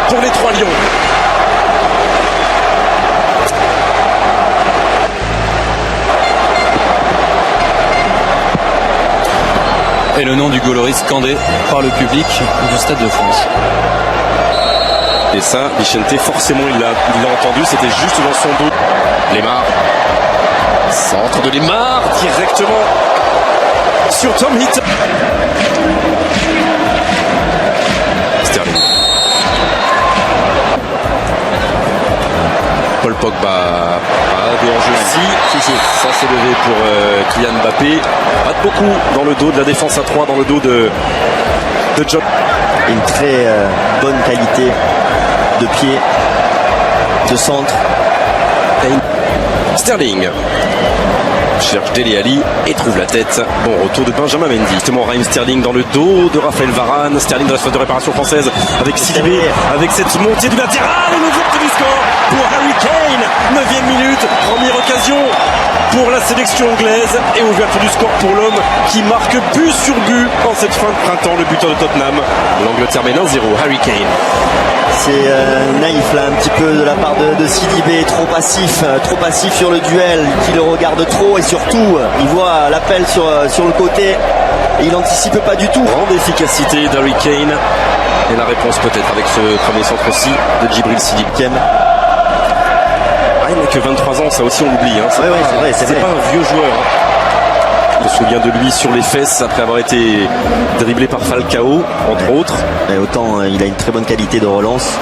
pour les Trois Lions. Et le nom du Gauloris scandé par le public du Stade de France. Et ça, Vicente, forcément, il l'a entendu, c'était juste dans son dos. Lemar. Centre de Lemar, directement sur Tom Heaton. Sterling. Paul Pogba, pas de hors-jeu. Si, ça s'est levé pour Kylian Mbappé. Pas de beaucoup dans le dos de la défense à 3, dans le dos de John. Une très bonne qualité de pied, de centre. Sterling cherche Dele Alli et trouve la tête. Bon retour de Benjamin Mendy. Justement Raheem Sterling dans le dos de Raphaël Varane. Sterling dans la phase de réparation française avec Sidibé, avec cette montée du latéral et l'ouverture du score pour Harry Kane. 9e minute, première occasion pour la sélection anglaise et ouverture du score pour l'homme qui marque but sur but en cette fin de printemps, le buteur de Tottenham. L'Angleterre mène 1-0, Harry Kane. C'est naïf là un petit peu de la part de Sidibé, trop passif sur le duel, qui le regarde trop et surtout il voit l'appel sur le côté et il n'anticipe pas du tout. Grande efficacité d'Harry Kane et la réponse peut-être avec ce premier centre aussi de Djibril Sidibé. Ah, il n'a que 23 ans, ça aussi on l'oublie. Hein. C'est pas un vieux joueur. Hein. Je me souviens de lui sur les fesses après avoir été dribblé par Falcao, entre autres. Et autant il a une très bonne qualité de relance.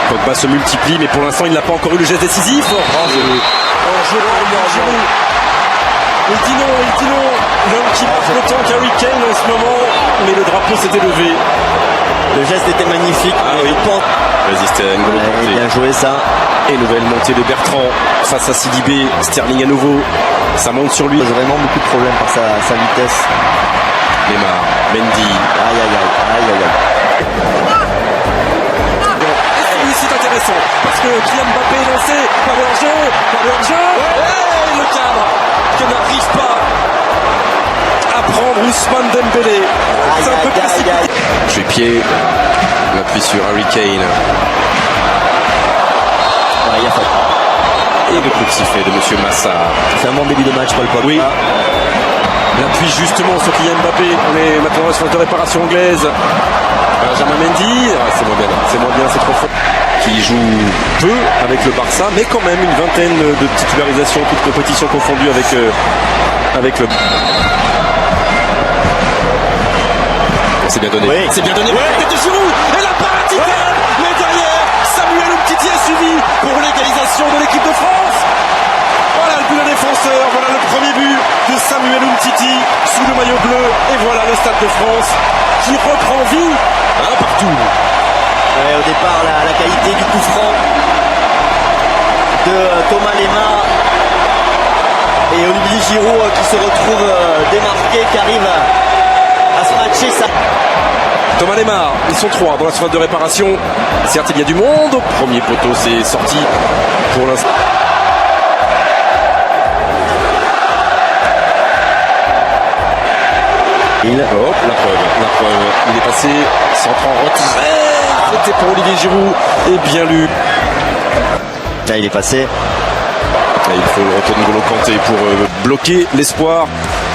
Pogba se multiplie, mais pour l'instant il n'a pas encore eu le geste décisif. Il dit non. L'homme qui marque autant qu'Harry Kane en ce moment, mais le drapeau s'était levé. Le geste était magnifique. Ah oui. Résisté à N'Golo Kanté. Bien joué ça. Et nouvelle montée de Bertrand face à Sidibé. Sterling à nouveau. Ça monte sur lui. Il pose vraiment beaucoup de problèmes par sa vitesse. Lemar, Mendy. Aïe. C'est intéressant parce que Kylian Mbappé est lancé par le hors-jeu. Et le cadre qui n'arrive pas à prendre Ousmane Dembélé. C'est un peu précipité. Je vais pied. L'appui sur Harry Kane. Il y a faute. Et le coup de sifflet de Monsieur Massa. C'est un bon début de match Paul Pogba. Oui. L'appui justement sur Kylian Mbappé. On est maintenant dans la phase de réparation anglaise. Benjamin Mendy. C'est moins bien, c'est trop fort. Qui joue peu avec le Barça, mais quand même une vingtaine de titularisations, toutes compétitions confondues avec le. C'est bien donné. Oui. C'est bien donné. Tête de Giroud et la parade titane. Mais derrière, Samuel Umtiti est suivi pour l'égalisation de l'équipe de France. Voilà le but de défenseur. Voilà le premier but de Samuel Umtiti sous le maillot bleu. Et voilà le Stade de France qui reprend vie un partout. Au départ, la qualité du coup franc de Thomas Lemar et Olivier Giroud qui se retrouve démarqué, qui arrive à se matcher ça. Thomas Lemar, ils sont 3 dans la surface de réparation. Certes, il y a du monde. Premier poteau, c'est sorti pour l'instant. Hop, la preuve. Il est passé, centre en retrait. C'était pour Olivier Giroud et bien lu. Là, il est passé. Là, il faut le retour de N'Golo Kanté pour bloquer l'espoir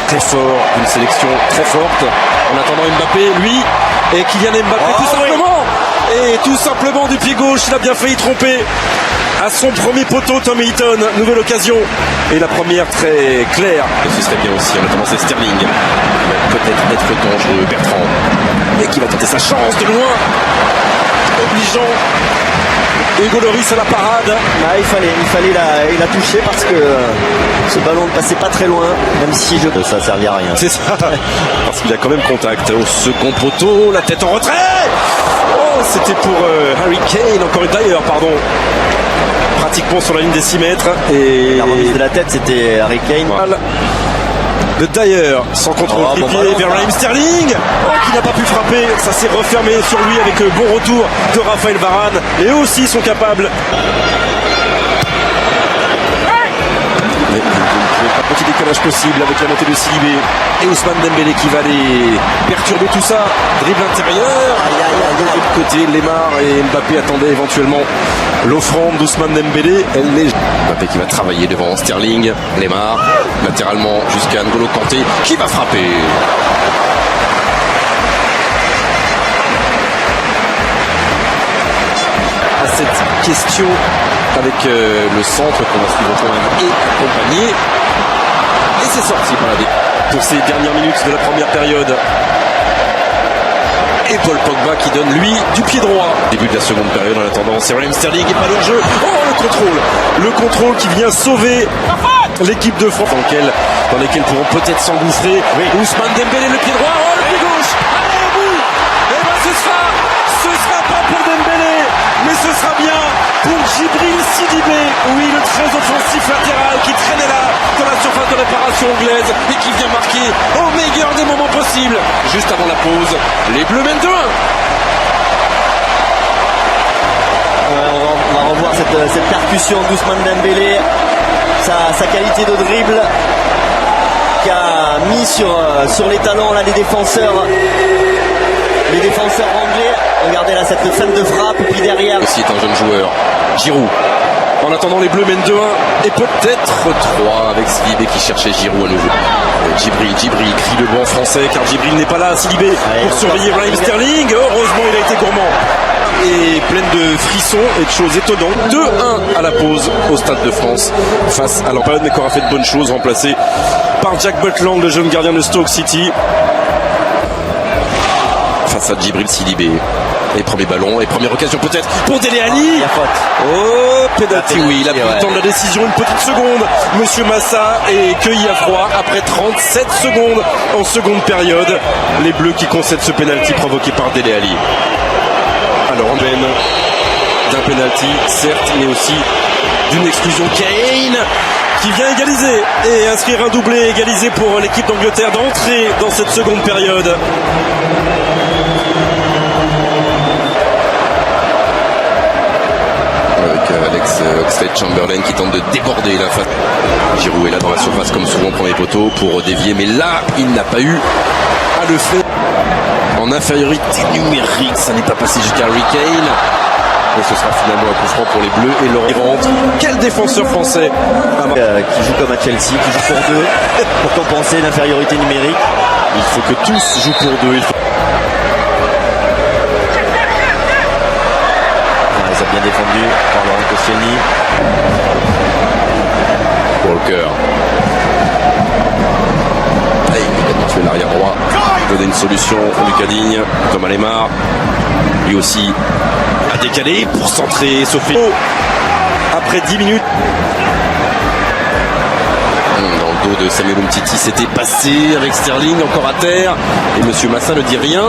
très fort, une sélection très forte. En attendant Mbappé, lui, et Kylian Mbappé tout simplement. Et tout simplement du pied gauche, il a bien failli tromper à son premier poteau Tom Heaton. Nouvelle occasion. Et la première très claire. Et ce serait bien aussi, en attendant c'est Sterling. Peut-être être dangereux, Bertrand. Et qui va tenter sa chance de loin. Obligeant Hugo Lloris à la parade. Il fallait la toucher parce que ce ballon ne passait pas très loin, même si ça servait à rien. C'est ça. Parce qu'il y a quand même contact au second poteau, la tête en retrait. Oh, c'était pour Harry Kane, encore une d'ailleurs, pardon. Pratiquement sur la ligne des 6 mètres. Et la remise de la tête, c'était Harry Kane. Voilà. De Dyer, sans contrôle du pied vers Raheem Sterling, qui n'a pas pu frapper. Ça s'est refermé sur lui avec bon retour de Raphaël Varane. Et eux aussi sont capables. Mais Un petit décalage possible avec la montée de Sidibé et Ousmane Dembélé qui va aller perturber tout ça. Dribble intérieur. De l'autre côté, Lemar et Mbappé attendaient éventuellement l'offrande d'Ousmane Dembélé. Mbappé qui va travailler devant Sterling. Lemar latéralement jusqu'à N'Golo Kanté qui va frapper. À cette question avec le centre qu'on va suivre quand même et accompagner. Et c'est sorti pour ces dernières minutes de la première période. Et Paul Pogba qui donne lui du pied droit. Début de la seconde période en attendant, c'est Raheem Sterling et pas le jeu. Oh, le contrôle qui vient sauver l'équipe de France dans lesquels pourront peut-être s'engouffrer. Oui. Ousmane Dembélé le pied droit, le pied gauche. Allez au bout. Et ben ce sera pas pour Dembélé, mais ce sera bien pour Djibril Sidibé. Oui, le très offensif latéral qui traînait là dans la surface de réparation anglaise et qui vient marquer au meilleur des moments possibles. Juste avant la pause, les Bleus mènent 2-1. On va revoir cette percussion d'Ousmane Dembélé, sa qualité de dribble qui a mis sur les talons là, les défenseurs anglais. Regardez là cette fin de frappe et puis derrière. Aussi est un jeune joueur, Giroud. En attendant, les Bleus mènent 2-1 et peut-être 3 avec Sidibé qui cherchait Giroud à nouveau. Djibril crie le banc français car Djibril n'est pas là. Sidibé pour surveiller Raheem Sterling. Heureusement, il a été gourmand. Et pleine de frissons et de choses étonnantes. 2-1 à la pause au Stade de France face à l'Empire, mais qui aura fait de bonnes choses, remplacé par Jack Butland, le jeune gardien de Stoke City. Face à Djibril Sidibé. Et premier ballon et première occasion peut-être pour Dele Alli. Oh, pénalty, oui, il a pris le temps de la décision, une petite seconde. Monsieur Massa est cueilli à froid après 37 secondes en seconde période. Les Bleus qui concèdent ce pénalty provoqué par Dele Alli. Alors en peine d'un pénalty, certes, mais aussi d'une exclusion. Kane qui vient égaliser et inscrire un doublé égalisé pour l'équipe d'Angleterre d'entrer dans cette seconde période. Avec Alex Oxlade-Chamberlain qui tente de déborder la face. Giroud est là dans la surface comme souvent premier poteau pour dévier, mais là il n'a pas eu à le faire. En infériorité numérique, ça n'est pas passé jusqu'à Harry Kane. Et ce sera finalement un coup franc pour les Bleus et leur rentre. Quel défenseur français qui joue comme à Chelsea, qui joue pour deux pour compenser l'infériorité numérique. Il faut que tous jouent pour deux. Ils ont bien défendu par Laurent Koscielny. Walker. Il a tué l'arrière droit. Donner une solution pour Lucas Digne. Thomas Lemar. Lui aussi a décalé pour centrer Sophie. Après 10 minutes. Dans le dos de Samuel Umtiti, c'était passé avec Sterling encore à terre. Et Monsieur Massa ne dit rien.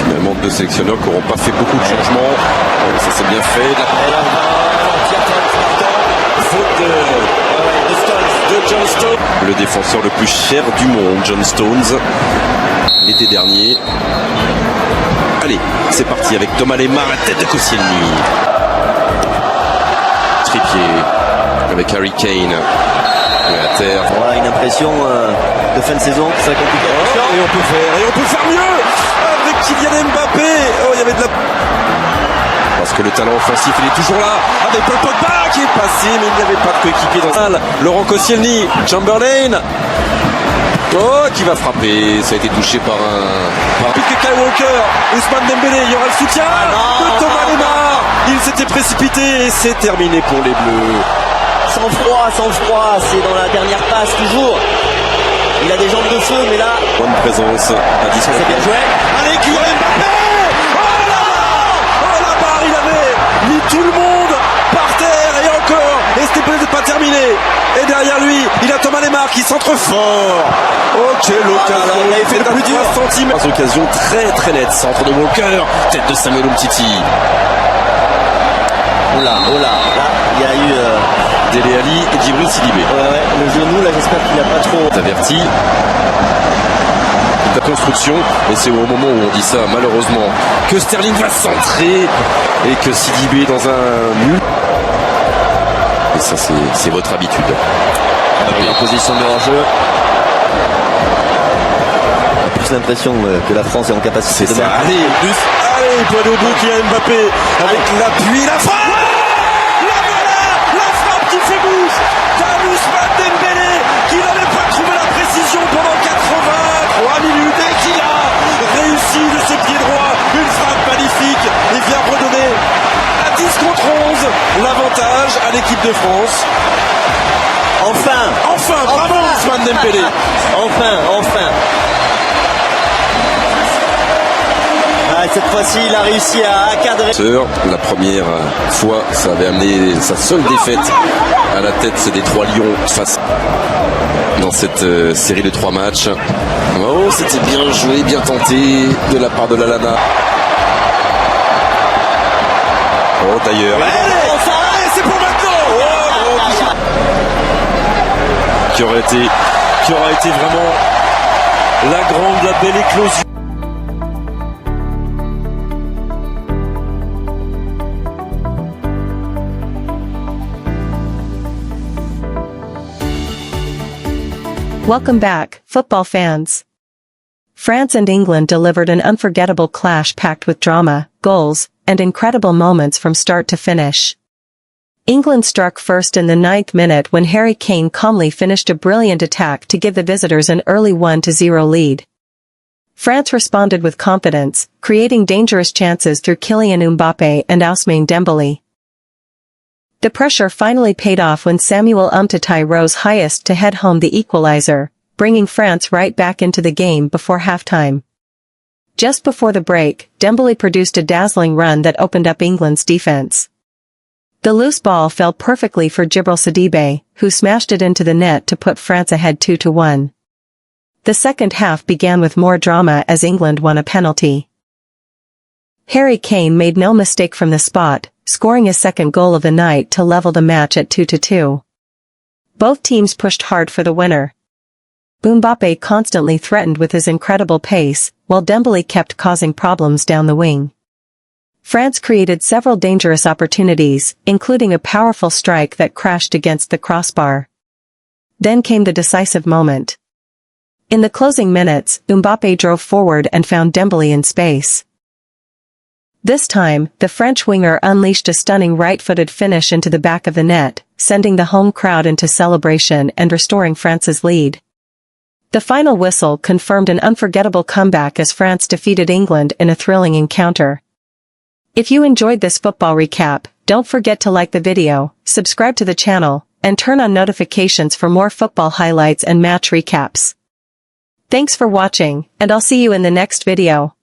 Finalement, deux sélectionneurs qui n'auront pas fait beaucoup de changements. Ça s'est bien fait. Faute de John Stones. Le défenseur le plus cher du monde, John Stones. L'été dernier. Allez, c'est parti avec Thomas Lemar à la tête de Koscielny. Trippier avec Harry Kane. À terre. Voilà une impression de fin de saison qui serait compliquée. Et on peut faire mieux avec Kylian Mbappé. Oh, il y avait de la... Parce que le talent offensif, il est toujours là. Avec Paul Pogba qui est passé, mais il n'y avait pas de coéquipier dans la salle. Laurent Koscielny, Chamberlain. Oh, qui va frapper. Ça a été touché par un... Plus que Kyle Walker, Ousmane Dembélé, il y aura le soutien de Thomas Lemar. Il s'était précipité et c'est terminé pour les Bleus. Sans froid, c'est dans la dernière passe toujours. Il a des jambes de feu, mais là... Bonne présence à 10 c'est bien joué. Allez, Kylian Mbappé. Oh la barre, il avait mis tout le monde par terre et encore. Et c'était peut-être pas terminé. Et derrière lui, il a Thomas Lemar qui centre fort. Oh, quelle occasion. Il avait fait le plus dur. Centimètres. Occasion très très nette. Centre de Walker. Tête de Samuel Umtiti. Oh là, là, il y a eu... Dele Alli et Djibril Sidibé. Ouais, le genou, là, j'espère qu'il n'a pas trop... Averti. de construction. Et c'est au moment où on dit ça, malheureusement, que Sterling va centrer et que Sidibé est dans un nul. Et ça, c'est votre habitude. En position de hors-jeu. On a plus l'impression que la France est en capacité de marquer. Allez, il peut aller au bout, Kylian Mbappé avec l'appui, la frappe. La frappe qui fait bouche d'Ousmane Dembélé, qui n'avait pas trouvé la précision pendant 83 minutes et qui a réussi de ses pieds droits une frappe magnifique et vient redonner à 10 contre 11 l'avantage à l'équipe de France. Enfin, bravo Ousmane Dembélé. Enfin. Cette fois-ci, il a réussi à cadrer. La première fois, ça avait amené sa seule défaite à la tête des 3 Lions face dans cette série de 3 matchs. Oh, c'était bien joué, bien tenté de la part de Lallana. Oh, d'ailleurs. C'est pour maintenant. Qui aura été vraiment la belle éclosion. Welcome back, football fans. France and England delivered an unforgettable clash packed with drama, goals, and incredible moments from start to finish. England struck first in the 9th minute when Harry Kane calmly finished a brilliant attack to give the visitors an early 1-0 lead. France responded with confidence, creating dangerous chances through Kylian Mbappé and Ousmane Dembélé. The pressure finally paid off when Samuel Umtiti rose highest to head home the equalizer, bringing France right back into the game before halftime. Just before the break, Dembélé produced a dazzling run that opened up England's defense. The loose ball fell perfectly for Djibril Sidibé, who smashed it into the net to put France ahead 2-1. The second half began with more drama as England won a penalty. Harry Kane made no mistake from the spot, scoring his second goal of the night to level the match at 2-2. Both teams pushed hard for the winner. Mbappé constantly threatened with his incredible pace, while Dembélé kept causing problems down the wing. France created several dangerous opportunities, including a powerful strike that crashed against the crossbar. Then came the decisive moment. In the closing minutes, Mbappé drove forward and found Dembélé in space. This time, the French winger unleashed a stunning right-footed finish into the back of the net, sending the home crowd into celebration and restoring France's lead. The final whistle confirmed an unforgettable comeback as France defeated England in a thrilling encounter. If you enjoyed this football recap, don't forget to like the video, subscribe to the channel, and turn on notifications for more football highlights and match recaps. Thanks for watching, and I'll see you in the next video.